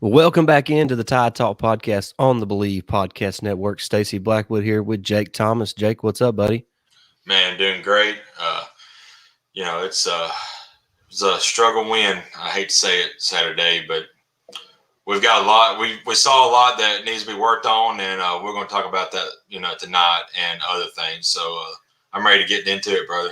Welcome back into the Tide Talk podcast on the Believe Podcast Network. Stacey Blackwood here with Jake Thomas. Jake, what's up, buddy? Man, doing great. It's a struggle win. I hate to say it Saturday, but we've got a lot. We saw a lot that needs to be worked on, and we're going to talk about that, tonight and other things. So I'm ready to get into it, brother.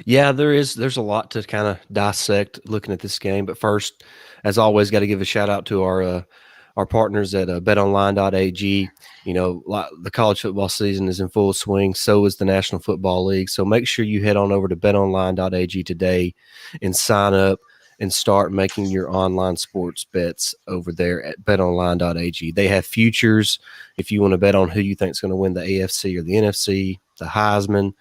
Yeah, there's a lot to kind of dissect looking at this game. But first, as always, got to give a shout out to our partners at betonline.ag. The college football season is in full swing. So is the National Football League. So make sure you head on over to betonline.ag today and sign up and start making your online sports bets over there at betonline.ag. They have futures if you want to bet on who you think is going to win the AFC or the NFC, the Heisman,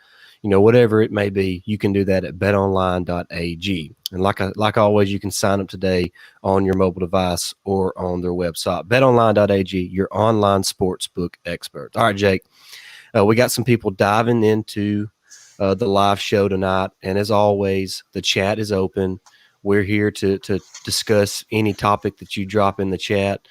whatever it may be, you can do that at betonline.ag. And like always, you can sign up today on your mobile device or on their website. betonline.ag, your online sportsbook expert. All right, Jake, we got some people diving into the live show tonight. And as always, the chat is open. We're here to discuss any topic that you drop in the chat.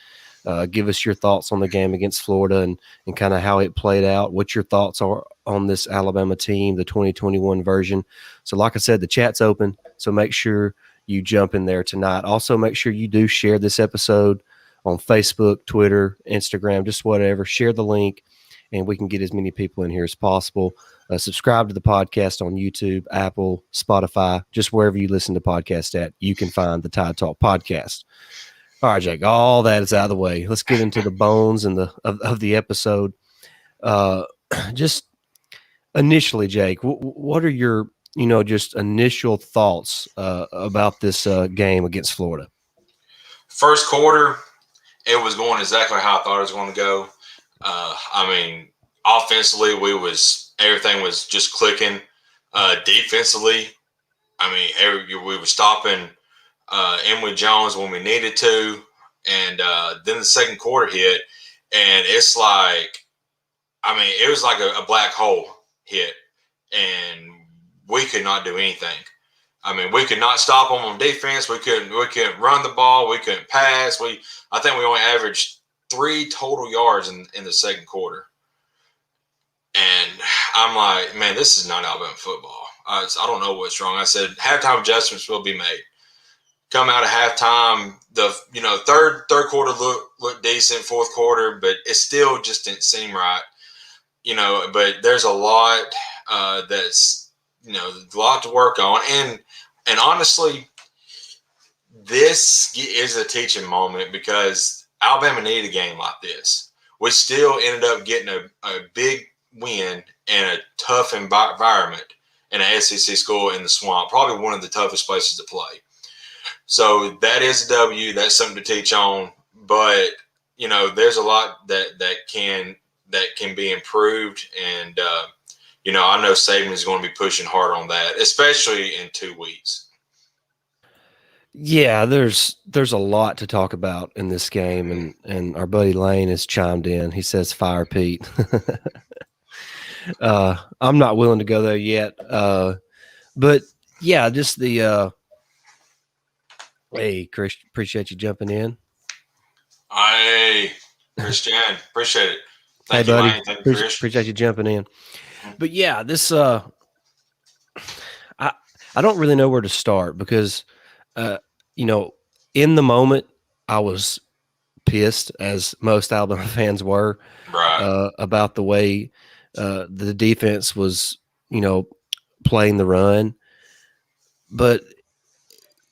Give us your thoughts on the game against Florida and kind of how it played out, what your thoughts are on this Alabama team, the 2021 version. So like I said, the chat's open, so make sure you jump in there tonight. Also, make sure you do share this episode on Facebook, Twitter, Instagram, just whatever. Share the link, and we can get as many people in here as possible. Subscribe to the podcast on YouTube, Apple, Spotify, just wherever you listen to podcasts at, you can find the Tide Talk podcast. All right, Jake, all that is out of the way. Let's get into the bones and of the episode. Just initially, Jake, what are your, just initial thoughts about this game against Florida? First quarter, it was going exactly how I thought it was going to go. Offensively, everything was just clicking. Defensively, we were stopping Emily Jones when we needed to, and then the second quarter hit, and it's like, it was like a black hole hit, and we could not do anything. We could not stop them on defense. We couldn't run the ball. We couldn't pass. I think we only averaged 3 total yards in the second quarter. And I'm like, man, this is not Alabama football. I don't know what's wrong. I said, halftime adjustments will be made. Come out of halftime, the third quarter looked decent, fourth quarter, but it still just didn't seem right. But there's a lot that's a lot to work on, and honestly, this is a teaching moment because Alabama needed a game like this. We still ended up getting a big win in a tough environment in an SEC school in the Swamp, probably one of the toughest places to play. So that is a W. That's something to teach on. But there's a lot that can be improved, and I know Saban is going to be pushing hard on that, especially in 2 weeks. Yeah, there's a lot to talk about in this game, and our buddy Lane has chimed in. He says, "Fire Pete." I'm not willing to go there yet, but yeah, just the. Hey, Chris, appreciate you jumping in. Hey, Christian, appreciate it. Thank you, buddy. Thank you, appreciate you jumping in. But yeah, this I don't really know where to start because in the moment I was pissed, as most Alabama fans were, right. About the way the defense was, playing the run. But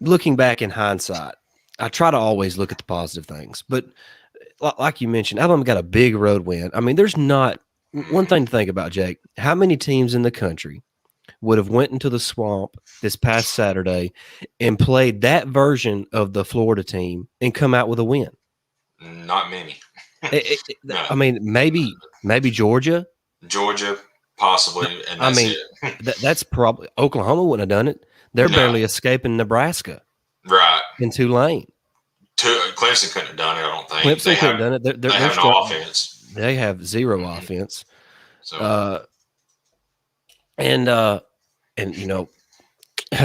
looking back in hindsight, I try to always look at the positive things. But like you mentioned, Alabama got a big road win. There's not one thing to think about, Jake. How many teams in the country would have went into the Swamp this past Saturday and played that version of the Florida team and come out with a win? Not many. No. Maybe Georgia. Georgia, possibly. And that's probably Oklahoma wouldn't have done it. They're barely escaping Nebraska. Right. In Tulane. Clemson couldn't have done it, I don't think. Clemson couldn't have done it. They have no offense. They have zero offense. So. And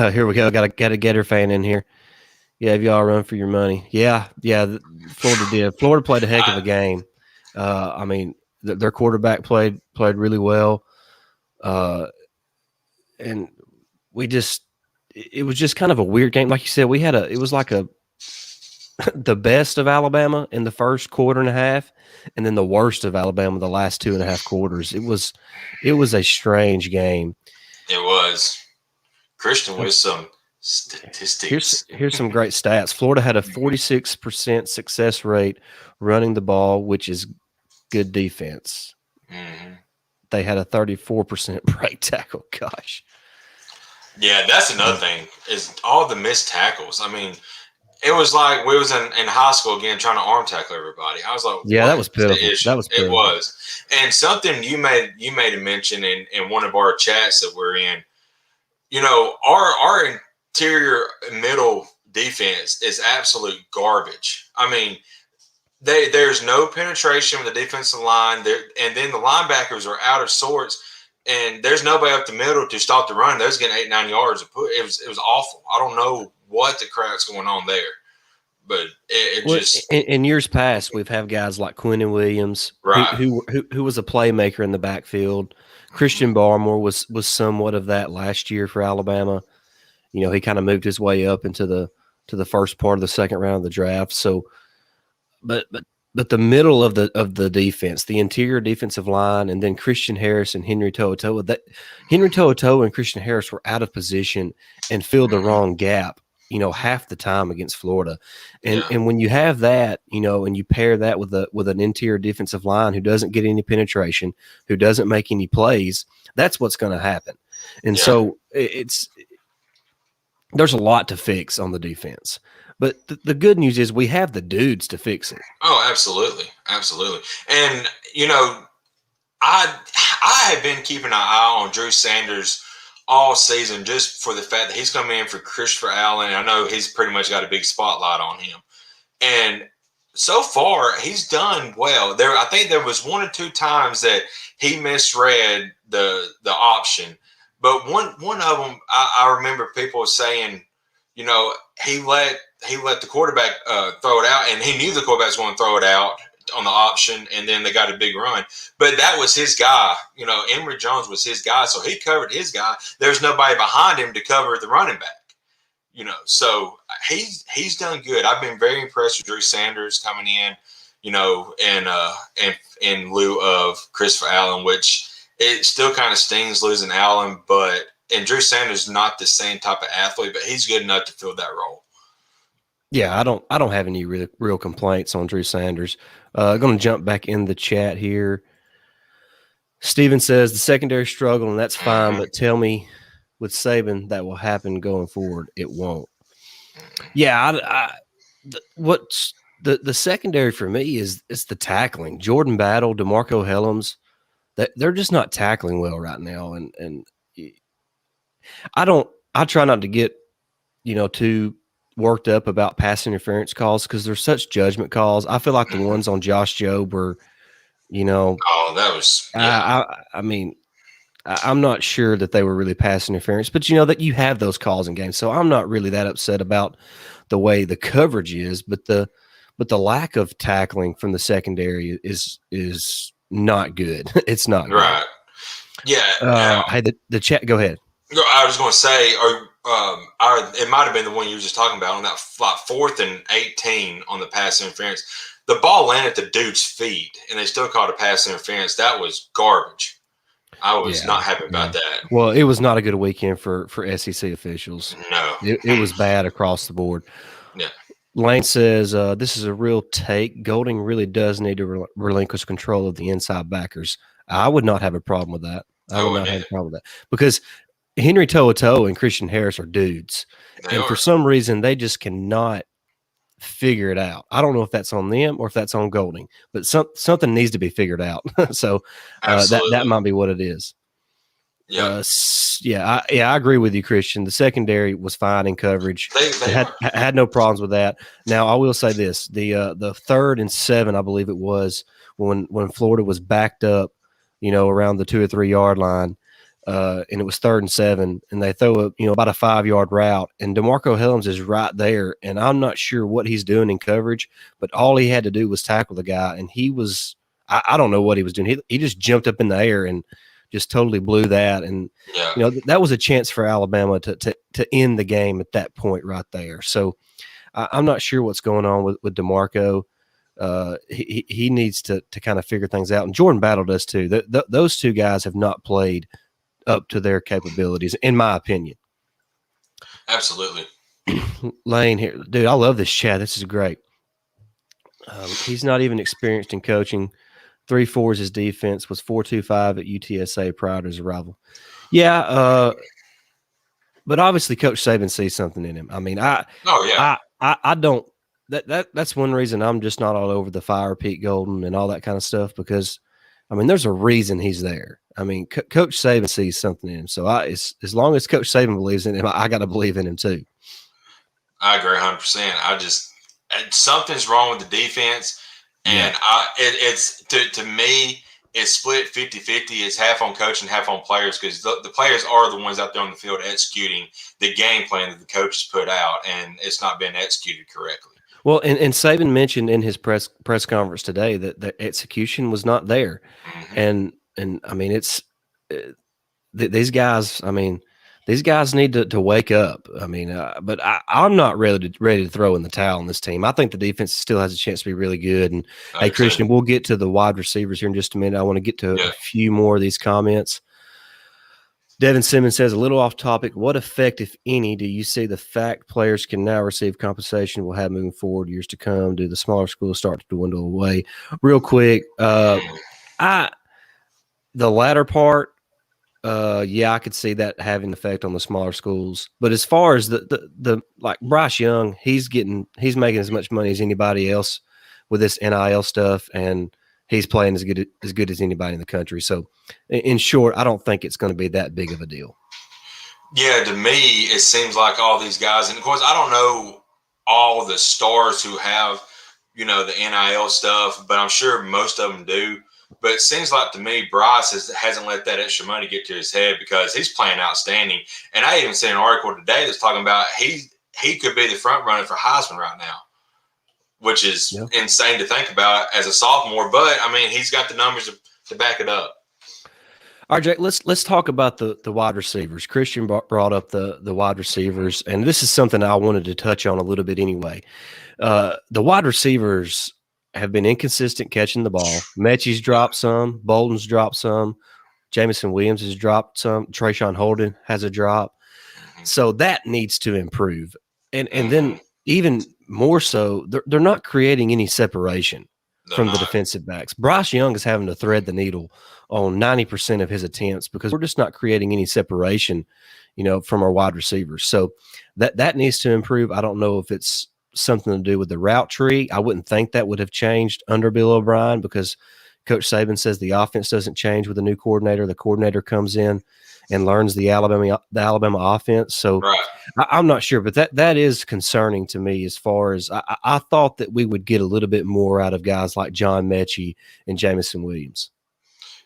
here we go. Got a Gator fan in here. Yeah, if y'all run for your money. Yeah, Florida did. Florida played a heck of a game. I mean, their quarterback played really well, and we just it was just kind of a weird game. Like you said, it was like a the best of Alabama in the first quarter and a half, and then the worst of Alabama the last 2.5 quarters. It was a strange game. It was. Christian with some statistics. Here's some great stats. Florida had a 46% success rate running the ball, which is good defense. Mm-hmm. They had a 34% break tackle. Gosh. Yeah, that's another thing is all the missed tackles. I mean, it was like we was in high school again trying to arm tackle everybody. I was like, Yeah, what that was is the pitiful. issue? That was It pitiful. was. And something you made a mention in one of our chats that we're in, you know, our interior middle defense is absolute garbage. I mean, there's no penetration with the defensive line there, and then the linebackers are out of sorts, and there's nobody up the middle to stop the run. Those getting 8-9 yards. It was awful. I don't know what the crap's going on there, but it Well, just in years past, we've had guys like Quentin Williams, right. who was a playmaker in the backfield. Christian Barmore was somewhat of that last year for Alabama. You know, he kind of moved his way up into the first part of the second round of the draft. So, but the middle of the defense, the interior defensive line, and then Christian Harris and Henry To'oTo'o. That Henry To'oTo'o and Christian Harris were out of position and filled the wrong gap, you know, half the time against Florida. And Yeah. and when you have that, you know, and you pair that with an interior defensive line who doesn't get any penetration, who doesn't make any plays, that's what's going to happen. And Yeah. so there's a lot to fix on the defense. But the good news is we have the dudes to fix it. Oh, absolutely, absolutely. And you know, I have been keeping an eye on Drew Sanders all season just for the fact that he's coming in for Christopher Allen. I know he's pretty much got a big spotlight on him, and so far he's done well. I think there was 1 or 2 times that he misread the option, but one of them I remember people saying, you know, he let the quarterback throw it out, and he knew the quarterback was going to throw it out on the option, and then they got a big run. But that was his guy. You know, Emory Jones was his guy, so he covered his guy. There's nobody behind him to cover the running back. You know, so he's done good. I've been very impressed with Drew Sanders coming in. You know, and in lieu of Christopher Allen, which it still kind of stings losing Allen, but. And Drew Sanders is not the same type of athlete, but he's good enough to fill that role. Yeah, I don't have any real complaints on Drew Sanders. Going to jump back in the chat here. Steven says the secondary struggle, and that's fine, but tell me with Saban that will happen going forward. It won't. Yeah, what's the secondary for me is it's the tackling. Jordan Battle, DeMarco Hellams, that they're just not tackling well right now, and I try not to get, you know, too worked up about pass interference calls because they're such judgment calls. I feel like the ones on Josh Jobe were, you know, Oh, that was yeah. I mean, I'm not sure that they were really pass interference, but you know that you have those calls in games, so I'm not really that upset about the way the coverage is, but the lack of tackling from the secondary is not good. It's not Right. good. Yeah. Hey, the chat. Go ahead. I was going to say, it might have been the one you were just talking about on that like 4th and 18 on the pass interference. The ball landed at the dude's feet, and they still called it pass interference. That was garbage. I was not happy about that. Well, it was not a good weekend for SEC officials. No. It was bad across the board. Yeah. Lane says, this is a real take. Golding really does need to relinquish control of the inside backers. I would not have a problem with that. I would not have a problem with that because Henry To'oTo'o and Christian Harris are dudes. They are. For some reason, they just cannot figure it out. I don't know if that's on them or if that's on Golding, but something needs to be figured out. So that might be what it is. Yeah. I agree with you, Christian. The secondary was fine in coverage. They had no problems with that. Now, I will say this: the 3rd and 7, I believe it was when Florida was backed up, you know, around the 2 or 3 yard line. and it was 3rd and 7, and they throw about a 5-yard route, and DeMarco Helms is right there, and I'm not sure what he's doing in coverage, but all he had to do was tackle the guy, and he was I don't know what he was doing. He just jumped up in the air and just totally blew that, and that was a chance for Alabama to end the game at that point right there. So I'm not sure what's going on with DeMarco. He needs to kind of figure things out, and Jordan Battle does too. Those two guys have not played up to their capabilities, in my opinion. Absolutely. Lane here, dude, I love this chat. This is great. He's not even experienced in coaching. 3-4 is his defense, was 4.25 at UTSA prior to his arrival. Yeah, but obviously Coach Saban sees something in him. I mean, I don't. That's one reason I'm just not all over the fire Pete Golden and all that kind of stuff, because I mean, there's a reason he's there. I mean, Coach Saban sees something in him. So as long as Coach Saban believes in him, I got to believe in him too. I agree 100%. Something's wrong with the defense. And it's to me, it's split 50-50. It's half on coach and half on players, because the players are the ones out there on the field executing the game plan that the coaches put out, and it's not been executed correctly. Well, and Saban mentioned in his press conference today that the execution was not there, and I mean it's these guys. I mean, these guys need to wake up. I mean, but I'm not ready to throw in the towel on this team. I think the defense still has a chance to be really good. And hey, Christian, we'll get to the wide receivers here in just a minute. I want to get to a few more of these comments. Devin Simmons says, a little off topic, what effect, if any, do you see the fact players can now receive compensation will have moving forward years to come? Do the smaller schools start to dwindle away? Real quick, the latter part, I could see that having an effect on the smaller schools. But as far as the like Bryce Young, he's making as much money as anybody else with this NIL stuff, and he's playing as good as anybody in the country. So, in short, I don't think it's going to be that big of a deal. Yeah, to me, it seems like all these guys, and of course, I don't know all the stars who have, the NIL stuff, but I'm sure most of them do. But it seems like to me, Bryce hasn't let that extra money get to his head, because he's playing outstanding. And I even seen an article today that's talking about he could be the front runner for Heisman right now, which is insane to think about as a sophomore. But I mean, he's got the numbers to back it up. All right, Jake, let's talk about the wide receivers. Christian brought up the wide receivers, and this is something I wanted to touch on a little bit anyway. The wide receivers have been inconsistent catching the ball. Mechie's dropped some. Bolden's dropped some. Jamison Williams has dropped some. Trayshawn Holden has a drop. So that needs to improve. And then even more so, they're not creating any separation from the defensive backs. Bryce Young is having to thread the needle on 90% of his attempts, because we're just not creating any separation, from our wide receivers. So that needs to improve. I don't know if it's something to do with the route tree. I wouldn't think that would have changed under Bill O'Brien, because Coach Saban says the offense doesn't change with a new coordinator. The coordinator comes in and learns the Alabama offense. So I'm not sure, but that is concerning to me, as far as I thought that we would get a little bit more out of guys like John Mechie and Jamison Williams.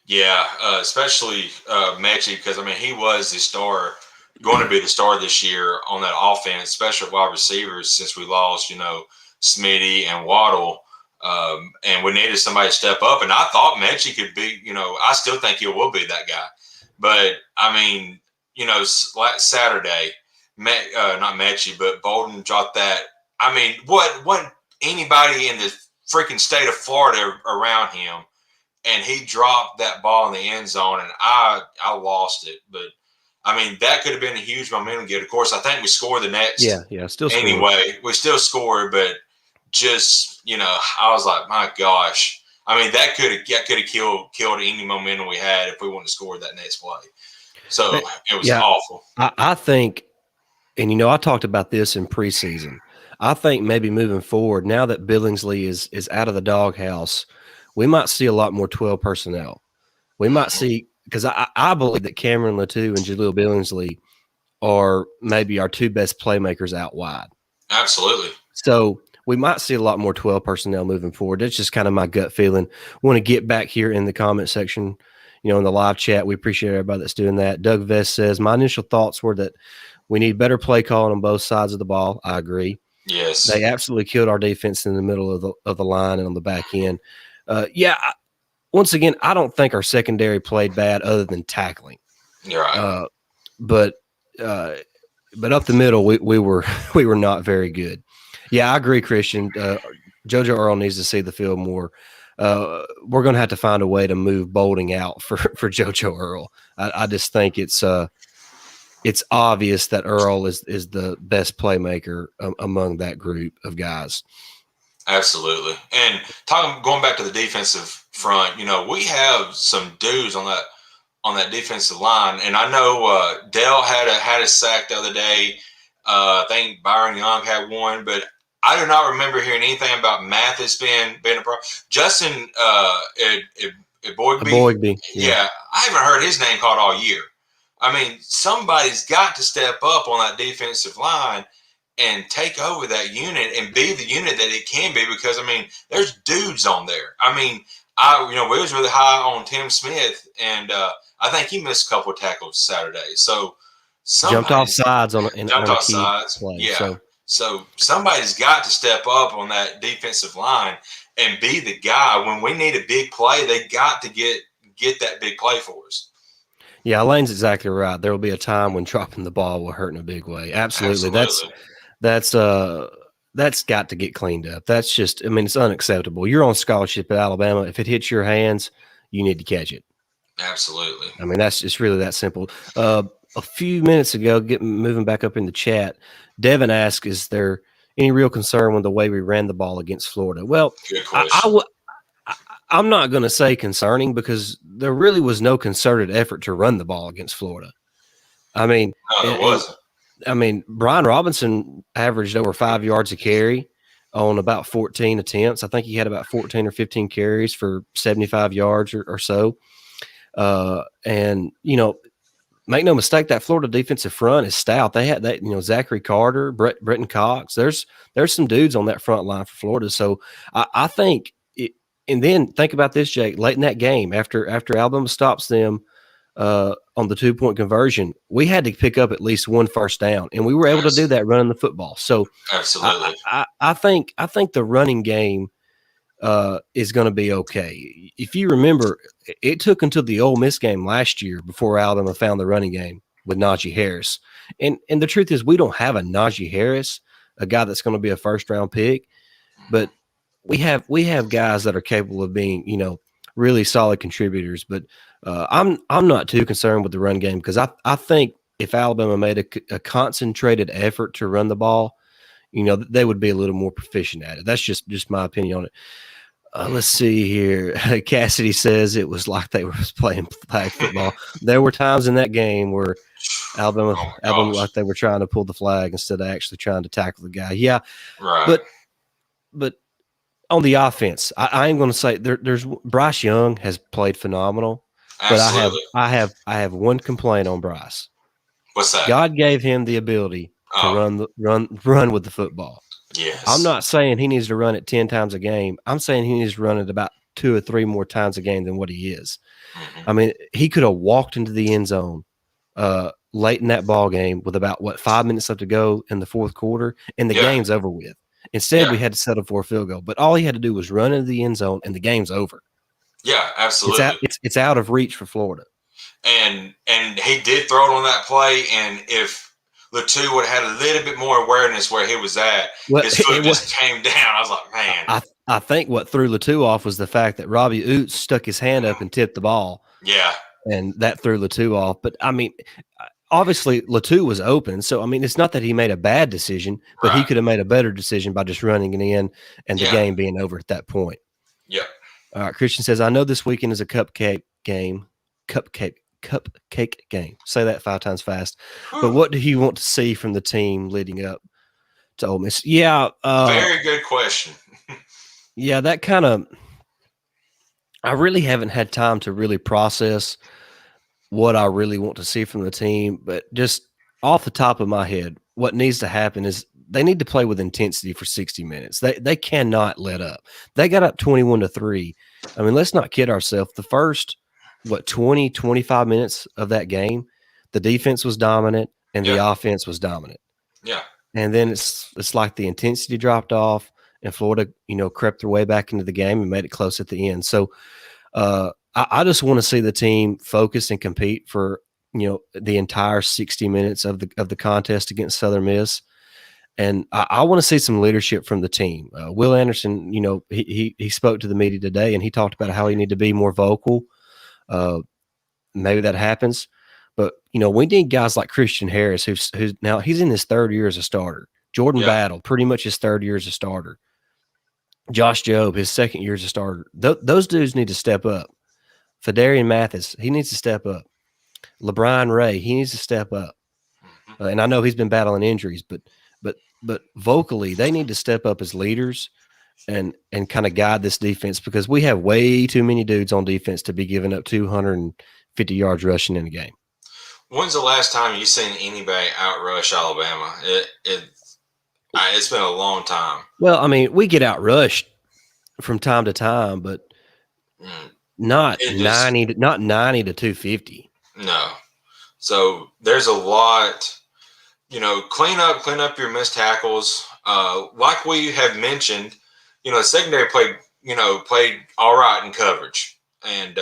Yeah, especially Mechie, because, I mean, he was the star, going to be the star this year on that offense, especially wide receivers, since we lost, Smitty and Waddle. And we needed somebody to step up. And I thought Mechie could be, I still think he will be that guy. But, I mean, Saturday, not Mechie, but Bolden dropped that. I mean, what anybody in the freaking state of Florida around him, and he dropped that ball in the end zone, and I lost it. But, I mean, that could have been a huge momentum get. Of course, I think we scored the next. Yeah, still scored. Anyway, we still scored, but just, I was like, my gosh. I mean, that could have killed any momentum we had if we wouldn't have scored that next play. So it was awful. I think, and I talked about this in preseason. I think maybe moving forward, now that Billingsley is out of the doghouse, we might see a lot more 12 personnel. We might see, because I believe that Cameron Latou and Jaleel Billingsley are maybe our two best playmakers out wide. Absolutely. So we might see a lot more 12 personnel moving forward. That's just kind of my gut feeling. Want to get back here in the comment section. in the live chat. We appreciate everybody that's doing that. Doug Vest says, my initial thoughts were that we need better play calling on both sides of the ball. I agree. Yes. They absolutely killed our defense in the middle of the line and on the back end. Once again, I don't think our secondary played bad other than tackling. You're right. But up the middle, we were not very good. Yeah, I agree, Christian. JoJo Earl needs to see the field more. We're going to have to find a way to move Bolding out for JoJo Earl. I just think it's obvious that Earl is the best playmaker among that group of guys. Absolutely. And going back to the defensive front, we have some dudes on that defensive line, and I know Dell had a sack the other day. I think Byron Young had one, but I do not remember hearing anything about Mathis being a problem. Justin Boygby. Yeah, I haven't heard his name called all year. I mean, somebody's got to step up on that defensive line and take over that unit and be the unit that it can be, because, I mean, there's dudes on there. I mean, we was really high on Tim Smith, and I think he missed a couple of tackles Saturday. So jumped off sides on a key play. Yeah. So somebody's got to step up on that defensive line and be the guy. When we need a big play, they got to get that big play for us. Yeah, Lane's exactly right. There will be a time when dropping the ball will hurt in a big way. Absolutely. That's got to get cleaned up. That's just, I mean, it's unacceptable. You're on scholarship at Alabama. If it hits your hands, you need to catch it. Absolutely. I mean, it's really that simple. A few minutes ago, moving back up in the chat, Devin asked, is there any real concern with the way we ran the ball against Florida? Well, I'm not going to say concerning, because there really was no concerted effort to run the ball against Florida. I mean, no, there wasn't. I mean, Brian Robinson averaged over 5 yards a carry on about 14 attempts. I think he had about 14 or 15 carries for 75 yards or so. And, make no mistake, that Florida defensive front is stout. They had that, Zachary Carter, Bretton Cox. There's some dudes on that front line for Florida. So I think and then think about this, Jake, late in that game, after Alabama stops them on the 2-point conversion, we had to pick up at least one first down, and we were able to do that running the football. So absolutely, I think the running game is going to be okay. If you remember, it took until the Ole Miss game last year before Alabama found the running game with Najee Harris. And the truth is, we don't have a Najee Harris, a guy that's going to be a first-round pick, but we have guys that are capable of being, really solid contributors. But I'm not too concerned with the run game, because I think if Alabama made a concentrated effort to run the ball, they would be a little more proficient at it. That's just my opinion on it. Let's see here. Cassidy says it was like they were playing flag football. There were times in that game where Alabama like they were trying to pull the flag instead of actually trying to tackle the guy. Yeah, right. But on the offense, I am going to say there's Bryce Young has played phenomenal. Absolutely. But I have one complaint on Bryce. What's that? God gave him the ability to run with the football. Yes. I'm not saying he needs to run it 10 times a game. I'm saying he needs to run it about 2 or 3 more times a game than what he is. Mm-hmm. I mean, he could have walked into the end zone late in that ball game with about 5 minutes left to go in the fourth quarter, and the game's over with. Instead, we had to settle for a field goal. But all he had to do was run into the end zone, and the game's over. Yeah, absolutely. It's out of reach for Florida. And he did throw it on that play, and if Latu would have had a little bit more awareness where he was at, his foot just came down. I was like, man. I think what threw Latu off was the fact that Robbie Oots stuck his hand up and tipped the ball. Yeah. And that threw Latu off. But, I mean, obviously Latu was open. So, I mean, it's not that he made a bad decision, but he could have made a better decision by just running it in and the game being over at that point. Yeah. All right. Christian says, I know this weekend is a cupcake game. Cupcake game. Say that 5 times fast. But what do you want to see from the team leading up to Ole Miss? Yeah. Very good question. Yeah, that kind of – I really haven't had time to really process what I really want to see from the team. But just off the top of my head, what needs to happen is they need to play with intensity for 60 minutes. They cannot let up. They got up 21-3. I mean, let's not kid ourselves. The first 20, 25 minutes of that game, the defense was dominant and the Yeah. offense was dominant. Yeah. And then it's like the intensity dropped off and Florida, crept their way back into the game and made it close at the end. So I just want to see the team focus and compete for, the entire 60 minutes of the contest against Southern Miss. And I want to see some leadership from the team. Will Anderson, he spoke to the media today and he talked about how he need to be more vocal. Maybe that happens, but we need guys like Christian Harris, who's now he's in his third year as a starter. Jordan Battle, pretty much his third year as a starter. Josh Jobe, his second year as a starter. Those dudes need to step up. Fedarian Mathis, he needs to step up. LeBron Ray, he needs to step up. And I know he's been battling injuries, but vocally, they need to step up as leaders and kind of guide this defense, because we have way too many dudes on defense to be giving up 250 yards rushing in a game. When's the last time you seen anybody outrush Alabama? It's been a long time. Well, I mean, we get outrushed from time to time, but not 90 to 250. No. So there's a lot. Clean up your missed tackles. Like we have mentioned, the secondary played all right in coverage, and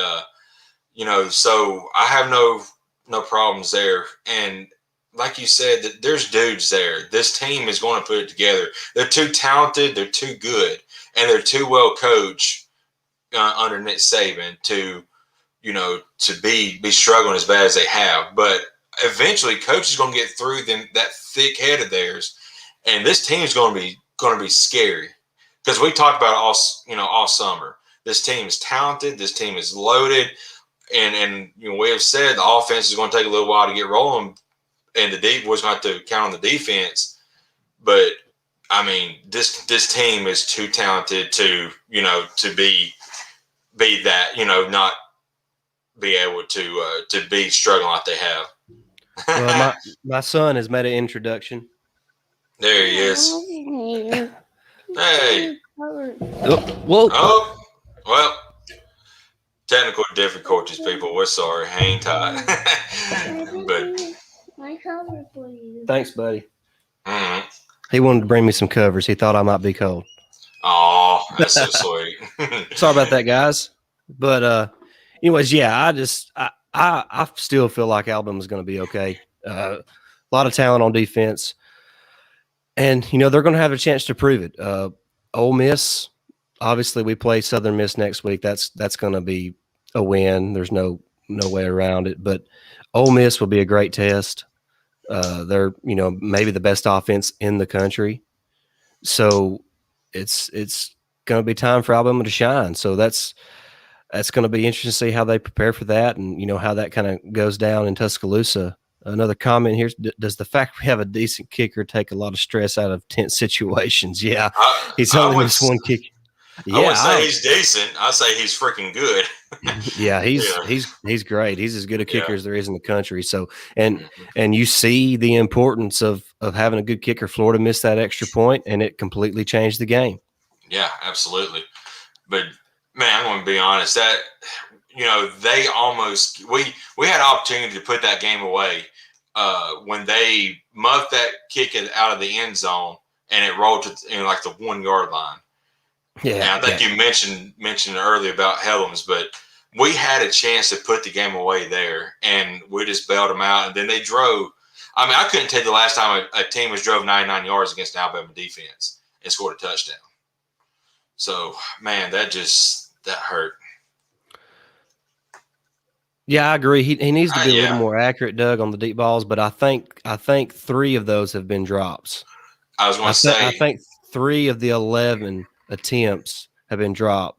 so I have no problems there. And like you said, that there's dudes there. This team is going to put it together. They're too talented. They're too good, and they're too well coached under Nick Saban to be struggling as bad as they have. But eventually, coach is going to get through that thick head of theirs, and this team is going to be scary, because we talked about it all summer. This team is talented. This team is loaded, and we have said the offense is going to take a little while to get rolling, and the deep was going to have to count on the defense. But I mean, this team is too talented to be that not be able to be struggling like they have. Well, my son has made an introduction. There he is. Hey. Whoa. Oh, well, technical difficulties, people. We're sorry. Hang tight. But my cover for you. Thanks, buddy. Mm-hmm. He wanted to bring me some covers. He thought I might be cold. Oh, that's so sweet. Sorry about that, guys. But anyways, yeah, I still feel like Alabama's going to be okay. A lot of talent on defense, and they're going to have a chance to prove it. Ole Miss, obviously, we play Southern Miss next week. That's going to be a win. There's no way around it. But Ole Miss will be a great test. They're maybe the best offense in the country, so it's going to be time for Alabama to shine. So that's going to be interesting to see how they prepare for that, and how that kind of goes down in Tuscaloosa. Another comment here: does the fact we have a decent kicker take a lot of stress out of tense situations? Yeah, he's only missed one kick. Yeah, I wouldn't say he's decent. I say he's freaking good. Yeah, he's great. He's as good a kicker as there is in the country. So, and you see the importance of having a good kicker. Florida missed that extra point, and it completely changed the game. Yeah, absolutely. But man, I'm going to be honest. That they almost we had an opportunity to put that game away when they muffed that kick out of the end zone and it rolled to like the 1 yard line. Yeah, and I think you mentioned earlier about Helms, but we had a chance to put the game away there, and we just bailed them out. And then they drove. I mean, I couldn't tell you the last time a team was drove 99 yards against an Alabama defense and scored a touchdown. So, man, that hurt. Yeah, I agree. He needs to be a little more accurate, Doug, on the deep balls. But I think 3 of those have been drops. I was going to say, I think 3 of the 11 attempts have been dropped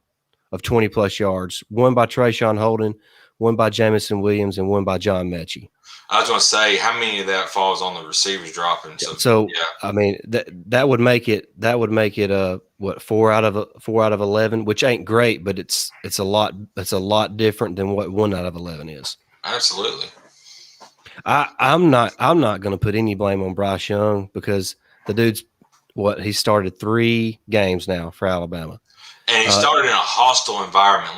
of 20-plus yards. 1 by Trayshawn Holden, 1 by Jamison Williams, and 1 by John Mechie. I was going to say, how many of that falls on the receivers dropping? So I mean, that would make it 4 out of 11, which ain't great, but it's a lot different than what 1 out of 11 is. Absolutely. I'm not going to put any blame on Bryce Young, because the dude's he started 3 games now for Alabama. And he started in a hostile environment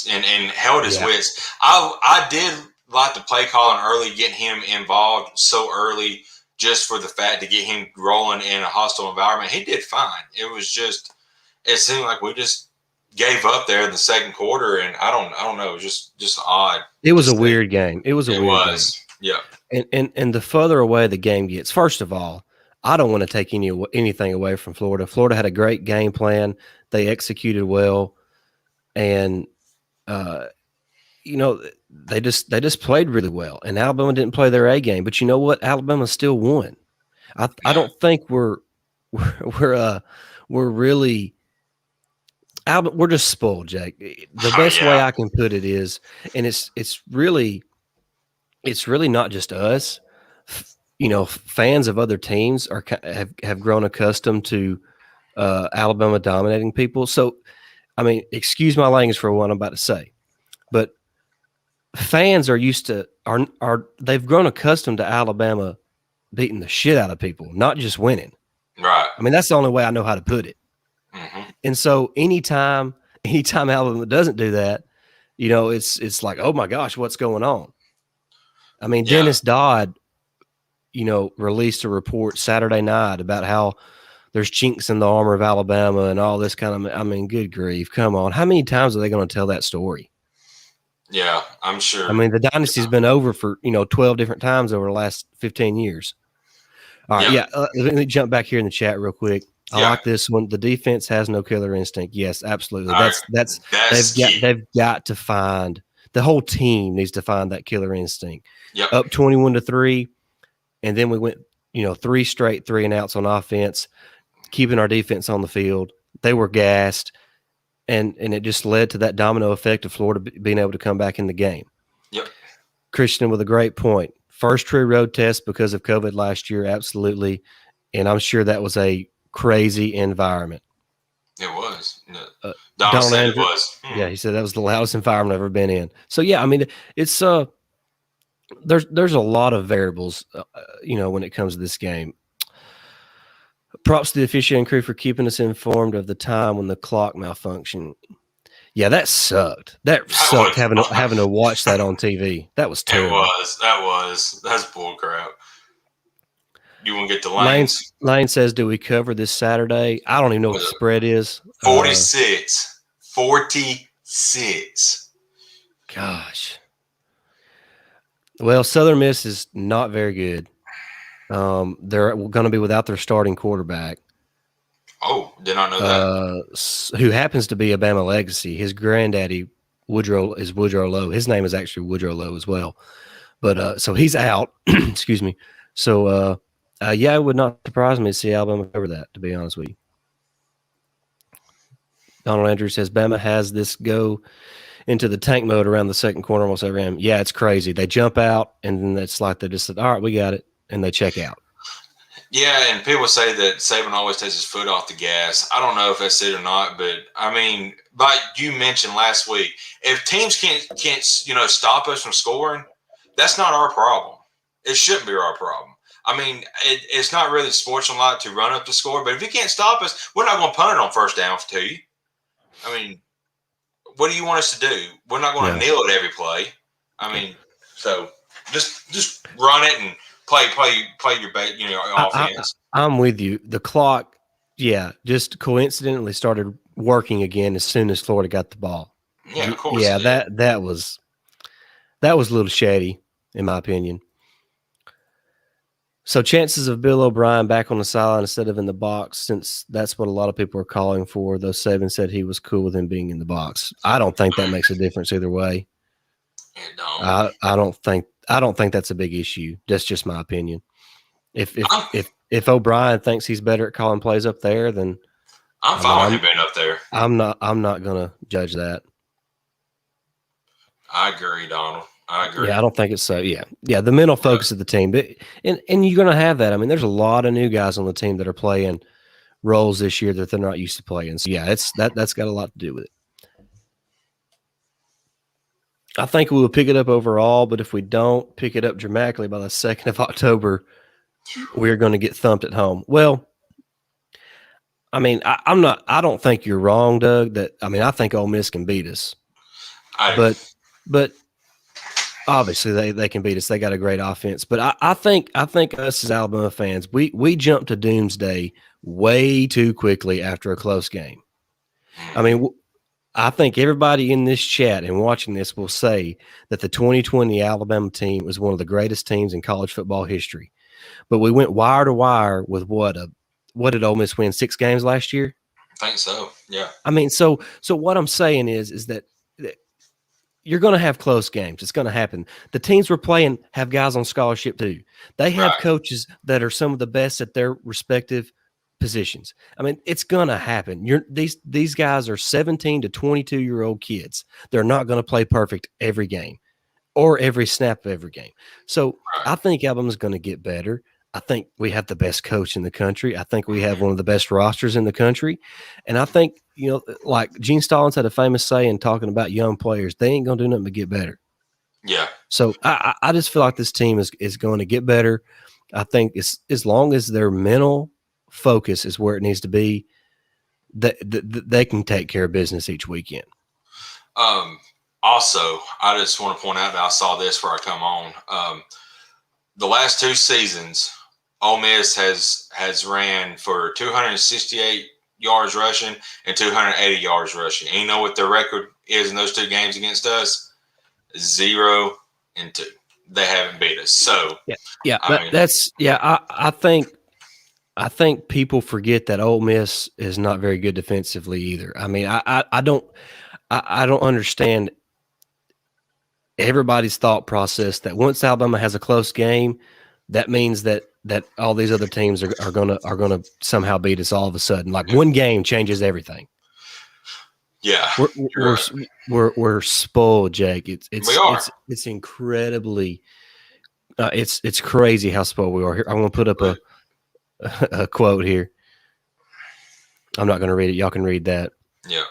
and held his wits. I did like the play calling early, getting him involved so early, just for the fact to get him rolling in a hostile environment. He did fine. It seemed like we just gave up there in the second quarter, and I don't know, it was just odd. It was a weird game. It was a weird game. Yeah. And the further away the game gets, first of all, I don't want to take anything away from Florida. Florida had a great game plan. They executed well, and they just played really well. And Alabama didn't play their A game, but you know what? Alabama still won. I don't think we're really. We're just spoiled, Jake. The best way I can put it is, and it's really not just us. Fans of other teams have grown accustomed to Alabama dominating people. So, I mean, excuse my language for what I'm about to say, but fans are used to they've grown accustomed to Alabama beating the shit out of people, not just winning. Right. I mean, that's the only way I know how to put it. Mm-hmm. And so anytime Alabama doesn't do that, it's like, oh my gosh, what's going on? I mean, Dennis Dodd, released a report Saturday night about how there's chinks in the armor of Alabama and all this kind of, I mean, good grief. Come on. How many times are they going to tell that story? Yeah, I'm sure. I mean, the dynasty's been over for, 12 different times over the last 15 years. All right. Let me jump back here in the chat real quick. I like this one. The defense has no killer instinct. Yes, absolutely. They've got to find, the whole team needs to find that killer instinct. Yep. Up 21-3, and then we went, 3 straight 3-and-outs on offense, keeping our defense on the field. They were gassed, and it just led to that domino effect of Florida being able to come back in the game. Yep. Christian with a great point. First true road test because of COVID last year, absolutely, and I'm sure that was a crazy environment. It was. Don said Andrew, it was. Yeah, he said that was the loudest environment I've ever been in. So yeah, I mean, it's there's a lot of variables, when it comes to this game. Props to the officiating crew for keeping us informed of the time when the clock malfunctioned. Yeah, that sucked. That sucked having to watch that on TV. That was terrible. That's bull crap. You want to get the lanes? Lane says, do we cover this Saturday? I don't even know what the spread is. 46. 46. Gosh. Well, Southern Miss is not very good. They're going to be without their starting quarterback. Oh, did not know that. Who happens to be a Bama legacy. His granddaddy is Woodrow Lowe. His name is actually Woodrow Lowe as well. But so he's out. Excuse me. So it would not surprise me to see Alabama cover that, to be honest with you. Donald Andrews says Bama has this go into the tank mode around the second quarter almost every game. Yeah, it's crazy. They jump out, and then it's like they just said, all right, we got it, and they check out. Yeah, and people say that Saban always takes his foot off the gas. I don't know if that's it or not, but, I mean, like you mentioned last week, if teams can't stop us from scoring, that's not our problem. It shouldn't be our problem. I mean, it's not really sportsmanlike to run up the score, but if you can't stop us, we're not going to punt it on first down to you. I mean, what do you want us to do? We're not going to kneel it every play. I mean, so just run it and play your offense. I'm with you. The clock, just coincidentally started working again as soon as Florida got the ball. Yeah, of course. Yeah, that was a little shady, in my opinion. So chances of Bill O'Brien back on the sideline instead of in the box, since that's what a lot of people are calling for, though Saban said he was cool with him being in the box. I don't think that makes a difference either way. I don't think that's a big issue. That's just my opinion. If O'Brien thinks he's better at calling plays up there, then I'm fine with him being up there. I'm not gonna judge that. I agree, Donald. I agree. Yeah, I don't think it's so. Yeah. The mental focus of the team, but and you're going to have that. I mean, there's a lot of new guys on the team that are playing roles this year that they're not used to playing. So that's got a lot to do with it. I think we will pick it up overall, but if we don't pick it up dramatically by the 2nd of October, we're going to get thumped at home. Well, I mean, I'm not. I don't think you're wrong, Doug. I think Ole Miss can beat us, but obviously they can beat us. They got a great offense, but I think us as Alabama fans, we jumped to doomsday way too quickly after a close game. I mean, I think everybody in this chat and watching this will say that the 2020 Alabama team was one of the greatest teams in college football history. But we went wire to wire with what did Ole Miss win 6 games last year? I think so. Yeah. I mean, so what I'm saying is that you're going to have close games. It's going to happen. The teams we're playing have guys on scholarship too. They have coaches that are some of the best at their respective positions. I mean, it's going to happen. These guys are 17 to 22-year-old kids. They're not going to play perfect every game or every snap of every game. So I think Alabama's going to get better. I think we have the best coach in the country. I think we have one of the best rosters in the country. And I think, like Gene Stallings had a famous saying talking about young players, they ain't going to do nothing but get better. Yeah. So I just feel like this team is going to get better. I think as long as their mental focus is where it needs to be, they can take care of business each weekend. Also, I just want to point out that I saw this before I come on. The last 2 seasons, Ole Miss has ran for 268 yards rushing and 280 yards rushing. And you know what their record is in those 2 games against us? 0-2. They haven't beat us. So I think people forget that Ole Miss is not very good defensively either. I mean, I don't understand everybody's thought process that once Alabama has a close game, that means that all these other teams are gonna somehow beat us all of a sudden. Like one game changes everything. Yeah, we're spoiled, Jake. It's incredibly it's crazy how spoiled we are. Here, I'm gonna put up a quote here. I'm not gonna read it. Y'all can read that. Yeah.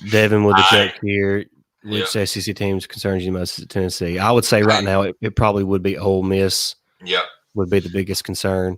Devin with the joke here. Which SEC teams concerns you most at Tennessee? I would say right now it probably would be Ole Miss. Yep. Would be the biggest concern.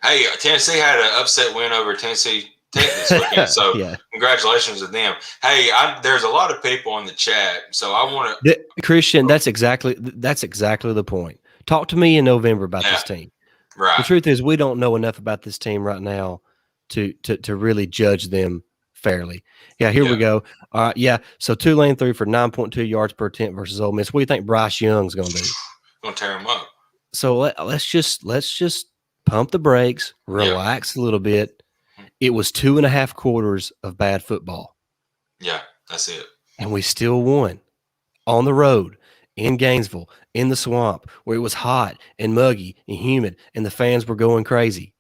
Hey, Tennessee had an upset win over Tennessee Tech this weekend, so congratulations to them. Hey, there's a lot of people in the chat, so I want to Christian. That's exactly the point. Talk to me in November about this team. Right. The truth is, we don't know enough about this team right now to really judge them fairly. Yeah, here we go. All right, yeah. So Tulane threw for 9.2 yards per attempt versus Ole Miss. What do you think Bryce Young's going to do? Going to tear him up. So let's just pump the brakes, relax a little bit. It was 2.5 quarters of bad football. Yeah, that's it. And we still won on the road in Gainesville, in the swamp, where it was hot and muggy and humid, and the fans were going crazy.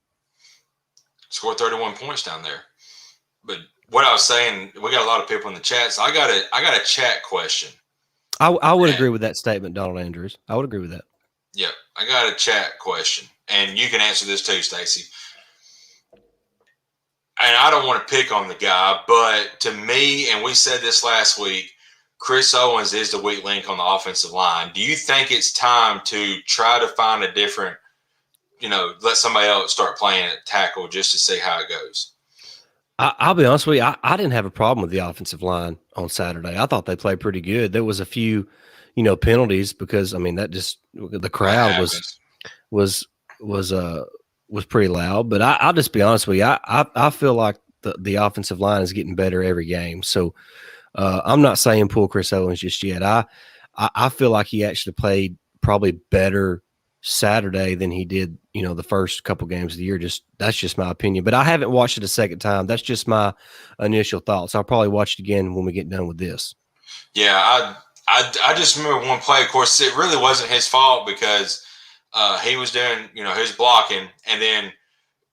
Scored 31 points down there. But what I was saying, we got a lot of people in the chat, so I got a chat question. I would agree with that statement, Donald Andrews. I would agree with that. Yep, I got a chat question, and you can answer this too, Stacey. And I don't want to pick on the guy, but to me, and we said this last week, Chris Owens is the weak link on the offensive line. Do you think it's time to try to find a different, let somebody else start playing at tackle just to see how it goes? I'll be honest with you. I didn't have a problem with the offensive line on Saturday. I thought they played pretty good. There was a few, penalties because that just the crowd was pretty loud. But I'll just be honest with you. I feel like the offensive line is getting better every game. So I'm not saying pull Chris Owens just yet. I feel like he actually played probably better Saturday than he did, the first couple games of the year. That's just my opinion. But I haven't watched it a second time. That's just my initial thoughts. I'll probably watch it again when we get done with this. Yeah, I just remember one play. Of course, it really wasn't his fault because he was doing, he was blocking, and then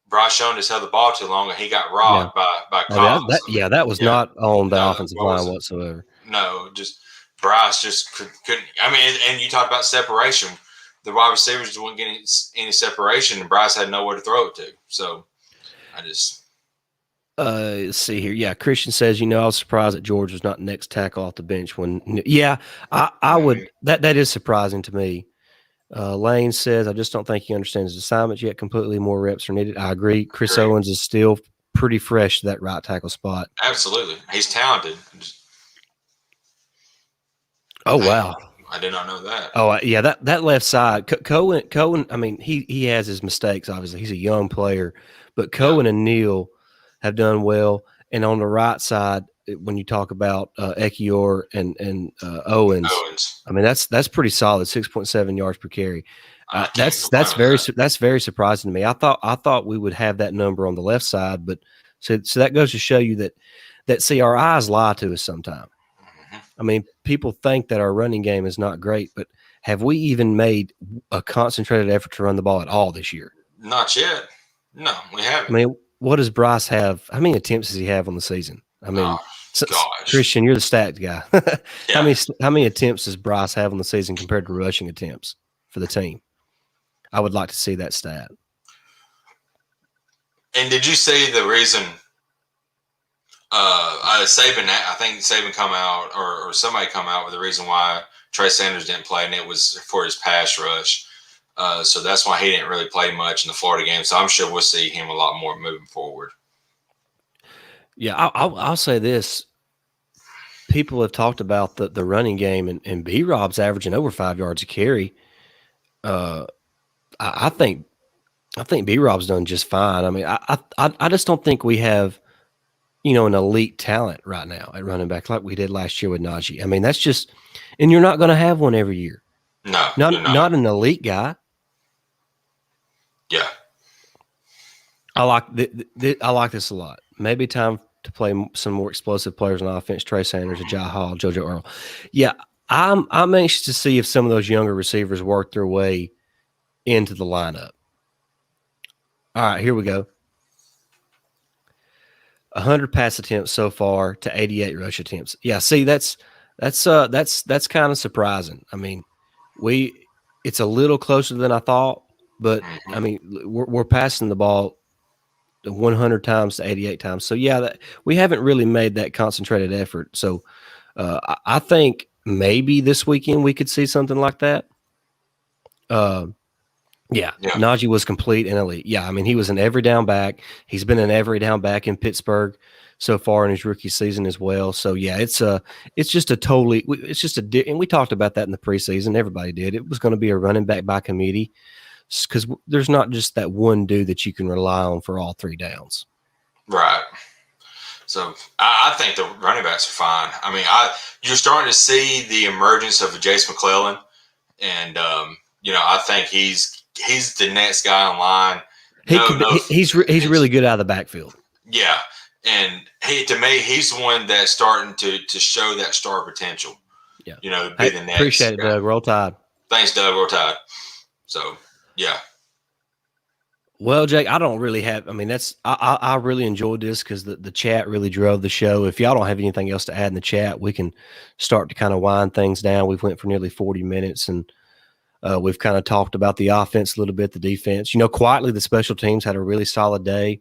Bryce Young just held the ball too long, and he got robbed by Collins. That was not on the offensive line whatsoever. No, just Bryce just couldn't. And you talk about separation. The wide receivers weren't getting any separation, and Bryce had nowhere to throw it to. So I just let's see here. Yeah, Christian says, I was surprised that George was not next tackle off the bench when. Yeah, I would. That is surprising to me. Lane says, I just don't think he understands his assignments yet. Completely more reps are needed. I agree. Chris Agree. Owens is still pretty fresh to that right tackle spot. Absolutely. He's talented. Oh, wow. I did not know that. Oh, yeah, that left side, Cohen, I mean, he has his mistakes, obviously. He's a young player. But Cohen and Neal have done well. And on the right side, when you talk about Ekiyor and Owens, I mean, that's pretty solid, 6.7 yards per carry. That's very surprising to me. I thought we would have that number on the left side, but so that goes to show you that see, our eyes lie to us sometimes. I mean, people think that our running game is not great, but have we even made a concentrated effort to run the ball at all this year? Not yet. No, we haven't. I mean, what does Bryce have? How many attempts does he have on the season? I mean, Christian, you're the stat guy. How many attempts does Bryce have on the season compared to rushing attempts for the team? I would like to see that stat. And did you see the reason Saban, I think Saban come out or somebody come out with the reason why Trey Sanders didn't play, and it was for his pass rush. So that's why he didn't really play much in the Florida game. So I'm sure we'll see him a lot more moving forward. Yeah, I'll say this. People have talked about the running game, and B-Rob's averaging over 5 yards a carry. I think B-Rob's done just fine. I mean, I just don't think we have, an elite talent right now at running back like we did last year with Najee. I mean, that's just, and you're not going to have one every year. No, not an elite guy. Yeah, I like this a lot. Maybe time to play some more explosive players on offense. Trey Sanders, Jai Hall, JoJo Earl. Yeah, I'm anxious to see if some of those younger receivers work their way into the lineup. All right, here we go. 100 pass attempts so far to 88 rush attempts. Yeah, see, that's kind of surprising. I mean, it's a little closer than I thought, but I mean, we're passing the ball 100 times to 88 times. So yeah, we haven't really made that concentrated effort. So I think maybe this weekend we could see something like that. Yeah, Najee was complete and elite. Yeah, I mean, he was an every down back. He's been an every down back in Pittsburgh so far in his rookie season as well. So yeah, it's just and we talked about that in the preseason. Everybody did. It was going to be a running back by committee because there's not just that one dude that you can rely on for all three downs. Right. So I think the running backs are fine. I mean, you're starting to see the emergence of Jace McClellan, and I think he's the next guy in line. He's really good out of the backfield. Yeah, and to me, he's the one that's starting to show that star potential. Yeah, be the next. Appreciate it, Doug. Roll Tide. Thanks, Doug. Roll Tide. So yeah. Well, Jake, I don't really have. I mean, I really enjoyed this because the chat really drove the show. If y'all don't have anything else to add in the chat, we can start to kind of wind things down. We've went for nearly 40 minutes, and we've kind of talked about the offense a little bit, the defense. Quietly, the special teams had a really solid day.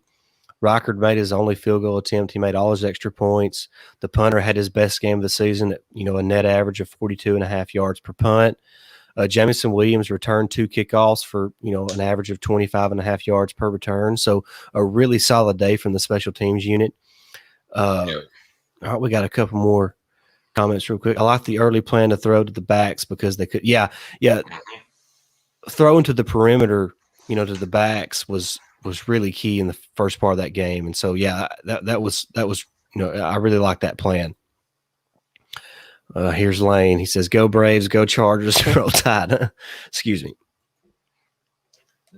Reichard made his only field goal attempt. He made all his extra points. The punter had his best game of the season at, a net average of 42.5 yards per punt. Jamison Williams returned 2 kickoffs for, an average of 25.5 yards per return. So a really solid day from the special teams unit. All right, we got a couple more comments real quick. I like the early plan to throw to the backs because they could. Yeah. Throwing to the perimeter, to the backs was really key in the first part of that game. And so, yeah, that was, I really like that plan. Here's Lane. He says, "Go Braves, go Chargers, Roll Tide." Excuse me.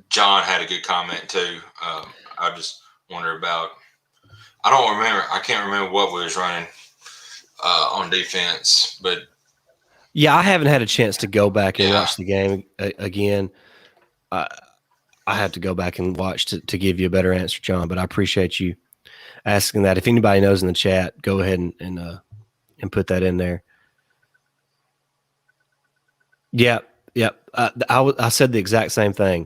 John had a good comment too. I just wonder about. I can't remember what we was running on defense, but yeah, I haven't had a chance to go back and watch the game again. I have to go back and watch to give you a better answer, John. But I appreciate you asking that. If anybody knows in the chat, go ahead and put that in there. Yeah. I said the exact same thing.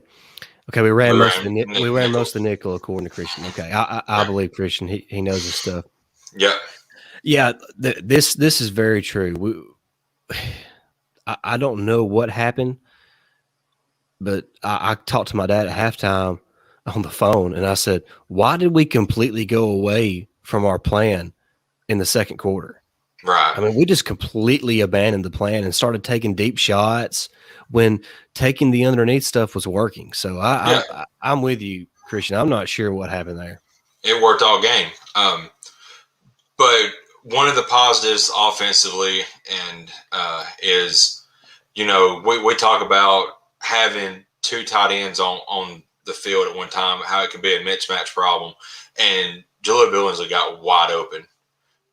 Okay, we ran most of the nickel according to Christian. Okay, I believe Christian. He knows his stuff. Yeah. This is very true. I don't know what happened But I talked to my dad at halftime on the phone, and I said, "Why did we completely go away from our plan in the second quarter? Right. I mean, we just completely abandoned the plan and started taking deep shots when taking the underneath stuff was working." So I'm with you, Christian. I'm not sure what happened there. It worked all game. But one of the positives offensively and is, we talk about having two tight ends on the field at one time, how it could be a mismatch problem. And Jaleel Billingsley got wide open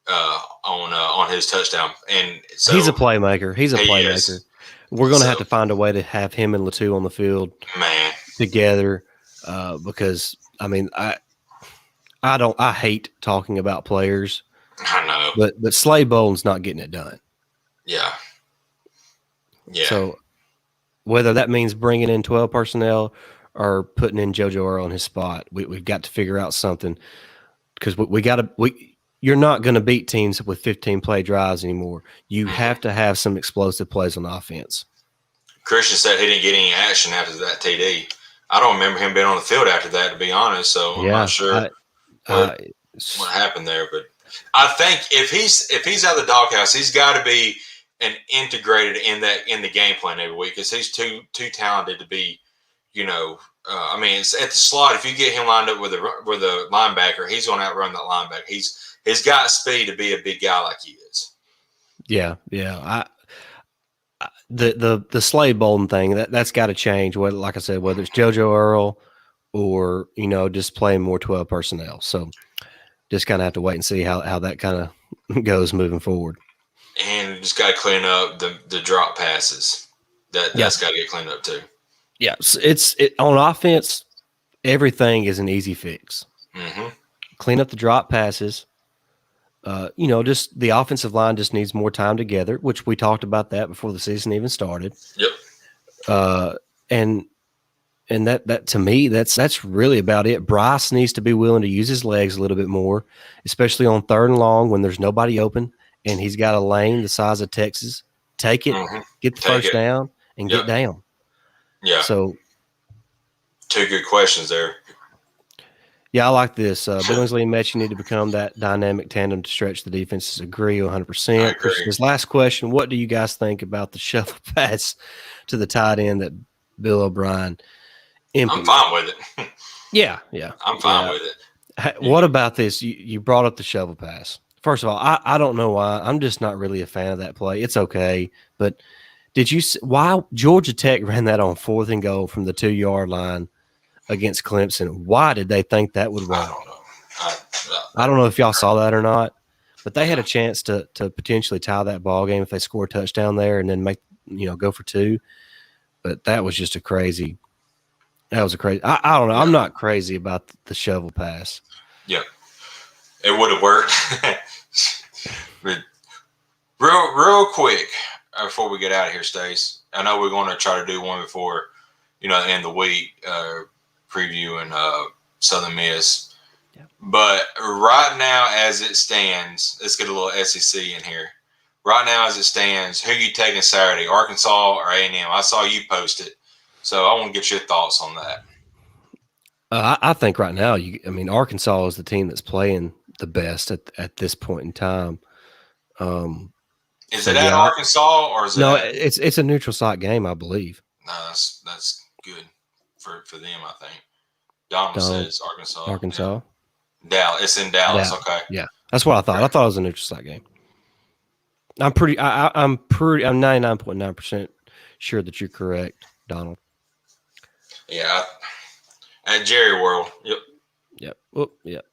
on his touchdown. And so He's a playmaker. He's a playmaker. Is. We're going to have to find a way to have him and Latu on the field together because, I mean, I hate talking about players. I know. But Slade Bolden's not getting it done. Yeah. Yeah. So whether that means bringing in 12 personnel or putting in JoJo Earl in his spot, we've got to figure out something because you're not going to beat teams with 15 play drives anymore. You have to have some explosive plays on offense. Christian said he didn't get any action after that TD. I don't remember him being on the field after that, to be honest. So I'm not sure what happened there. But I think if he's out of the doghouse, he's got to be integrated in the game plan every week because he's too talented to be, I mean, it's at the slot. If you get him lined up with a linebacker, he's going to outrun that linebacker. He's got speed to be a big guy like he is. Yeah. The Slade Bolden thing that's got to change. Whether, like I said, whether it's JoJo Earl or just playing more 12 personnel. So just kind of have to wait and see how that kind of goes moving forward. And just got to clean up the drop passes. That's got to get cleaned up too. Yeah, it's on offense. Everything is an easy fix. Mm-hmm. Clean up the drop passes. Just the offensive line just needs more time together, which we talked about that before the season even started. Yep. And that to me, that's really about it. Bryce needs to be willing to use his legs a little bit more, especially on third and long when there's nobody open and he's got a lane the size of Texas. Take it, get the first down, and get down. Yeah. So, two good questions there. Yeah, I like this. Billingsley and Metchie need to become that dynamic tandem to stretch the defenses. Agree 100%. I agree. This last question, what do you guys think about the shovel pass to the tight end that Bill O'Brien implemented? I'm fine with it. Yeah. I'm fine with it. What about this? You brought up the shovel pass. First of all, I don't know why. I'm just not really a fan of that play. It's okay. But did you see why Georgia Tech ran that on 4th and goal from the 2-yard line against Clemson? Why did they think that would work? I don't know. I don't know if y'all saw that or not, but they had a chance to potentially tie that ball game if they score a touchdown there and then go for 2. But that was just a crazy. That was a crazy. I don't know. I'm not crazy about the shovel pass. Yeah, it would have worked. But real quick before we get out of here, Stace, I know we're going to try to do one before the end of the week. Previewing Southern Miss. Yeah. But right now, as it stands, let's get a little SEC in here. Right now, as it stands, who are you taking Saturday, Arkansas or A&M? I saw you post it, so I want to get your thoughts on that. I think right now, Arkansas is the team that's playing the best at this point in time. Is it at Arkansas or is it? No, it's a neutral site game, I believe. No, that's good for them, I think. Donald says Arkansas. Yeah. Dallas. It's in Dallas. Okay. Yeah, that's what I thought. I thought it was a neutral site game. I'm 99.9% sure that you're correct, Donald. Yeah. At Jerry World. Yep. Yep. Oh, yep.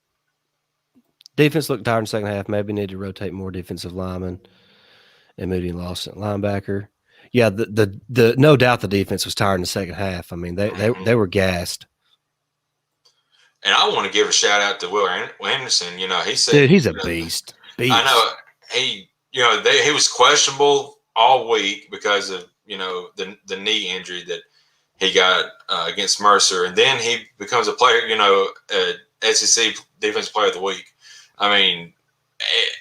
Defense looked tired in the second half. Maybe need to rotate more defensive linemen. And Moody lost at linebacker. Yeah, the no doubt the defense was tired in the second half. I mean, they were gassed. And I want to give a shout out to Will Anderson. He said, "Dude, he's a beast. I know he was questionable all week because of the knee injury that he got against Mercer, and then he becomes a player. SEC Defensive Player of the Week. I mean,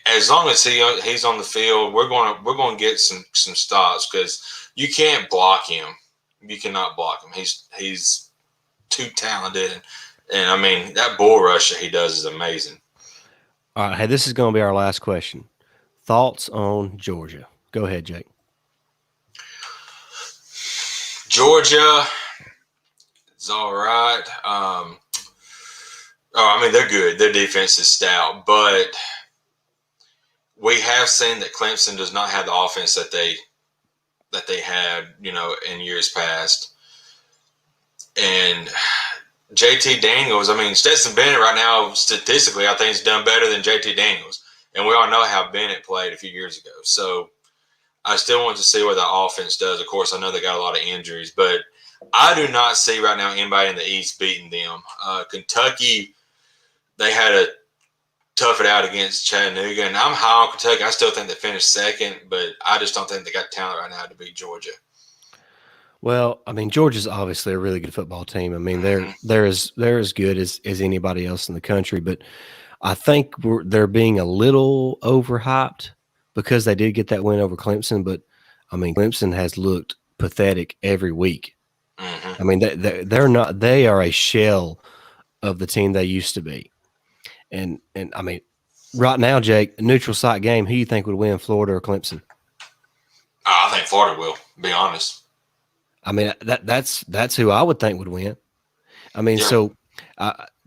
as long as he's on the field, we're going to get some stops because you can't block him. You cannot block him. He's too talented, and I mean that bull rush that he does is amazing. All right, hey, this is going to be our last question. Thoughts on Georgia? Go ahead, Jake. Georgia is all right. I mean they're good. Their defense is stout, but we have seen that Clemson does not have the offense that they had, in years past. And JT Daniels, I mean, Stetson Bennett right now, statistically, I think he's done better than JT Daniels. And we all know how Bennett played a few years ago. So I still want to see what the offense does. Of course, I know they got a lot of injuries, but I do not see right now anybody in the East beating them. Kentucky, they had to tough it out against Chattanooga. And I'm high on Kentucky. I still think they finished second, but I just don't think they got talent right now to beat Georgia. Well, I mean, Georgia's obviously a really good football team. I mean, they're as good as anybody else in the country, but I think they're being a little overhyped because they did get that win over Clemson. But I mean, Clemson has looked pathetic every week. I mean, they're not. They are a shell of the team they used to be. And I mean, right now, Jake, a neutral site game. Who do you think would win, Florida or Clemson? I think Florida will. Be honest. I mean, that's who I would think would win. I mean, Yeah. so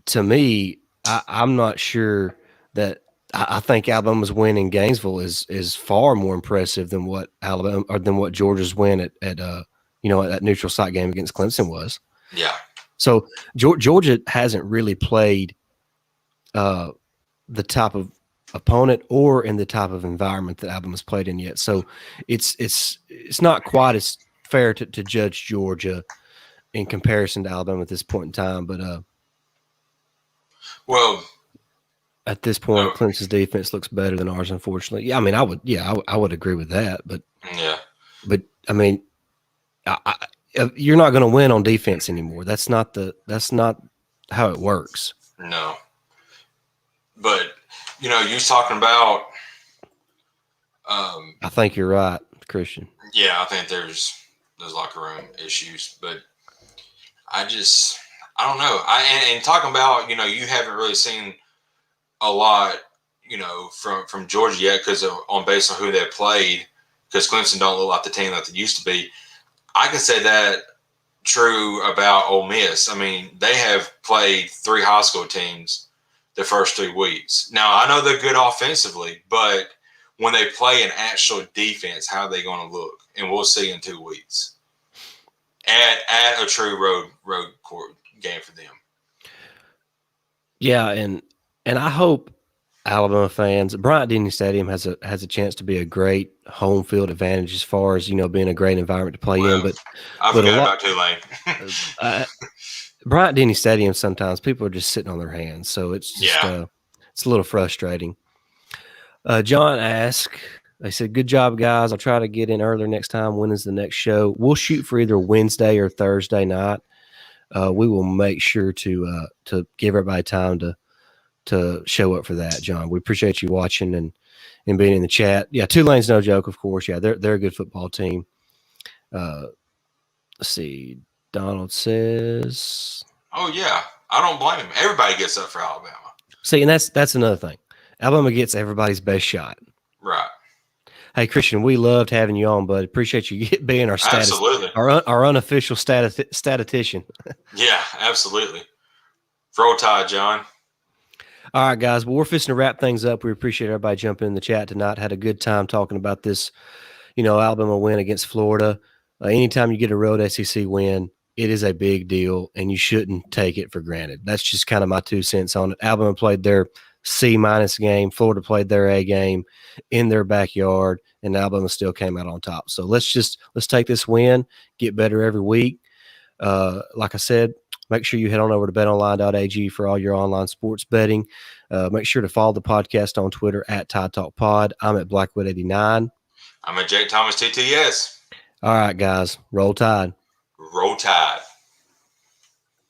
to me, I'm not sure that I think Alabama's win in Gainesville is far more impressive than what Alabama or than what Georgia's win at that neutral site game against Clemson was. Yeah. So Georgia hasn't really played the type of opponent or in the type of environment that Alabama's played in yet. So it's not quite as fair to judge Georgia in comparison to Alabama at this point in time. But well, at this point, Clemson's defense looks better than ours, unfortunately. Yeah, I mean, I would agree with that. But I mean, you're not going to win on defense anymore. That's not how it works. No. But you was talking about. I think you're right, Christian. Yeah, I think there's locker room issues, but I don't know. And talking about you haven't really seen a lot from Georgia yet because based on who they played, because Clemson don't look like the team that they used to be. I can say that true about Ole Miss. I mean, they have played 3 high school teams the first 3 weeks. Now I know they're good offensively, but when they play an actual defense, how are they going to look? And we'll see in 2 weeks. At a true road court game for them. Yeah, and I hope Alabama fans, Bryant-Denny Stadium has a chance to be a great home field advantage as far as being a great environment to play in. But I forgot about Tulane. Bryant-Denny Stadium, sometimes people are just sitting on their hands, so it's just it's a little frustrating. John asked, they said, "Good job, guys. I'll try to get in earlier next time. When is the next show? We'll shoot for either Wednesday or Thursday night. We will make sure to give everybody time to show up for that, John. We appreciate you watching and being in the chat. Yeah, Tulane's no joke, of course. Yeah, they're a good football team. Let's see. Donald says, "Oh yeah, I don't blame him. Everybody gets up for Alabama." See, and that's another thing. Alabama gets everybody's best shot. Right. Hey, Christian, we loved having you on, bud. Appreciate you being our our unofficial statistician. Yeah, absolutely. Roll Tide, John. All right, guys. Well, we're fixing to wrap things up. We appreciate everybody jumping in the chat tonight. Had a good time talking about this, Alabama win against Florida. Anytime you get a road SEC win, it is a big deal, and you shouldn't take it for granted. That's just kind of my 2 cents on it. Alabama played their C- game. Florida played their A game in their backyard, and Alabama still came out on top. So let's take this win, get better every week. Like I said, make sure you head on over to betonline.ag for all your online sports betting. Make sure to follow the podcast on Twitter at Tide Talk Pod. I'm at Blackwood89. I'm at Jake Thomas TTS. All right, guys. Roll Tide. Roll Tide.